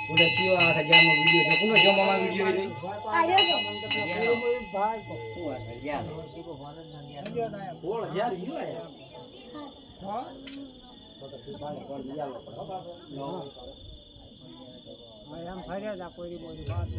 ઉડે થયો 8000 નો વિડિયો છે કોનો જમામાં વિડિયો રે આયો છે બોલ યાર ઈલા હા આમ ફર્યા જા કોઈ બોલી વાત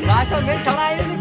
ભાષા મેં થડાય નથી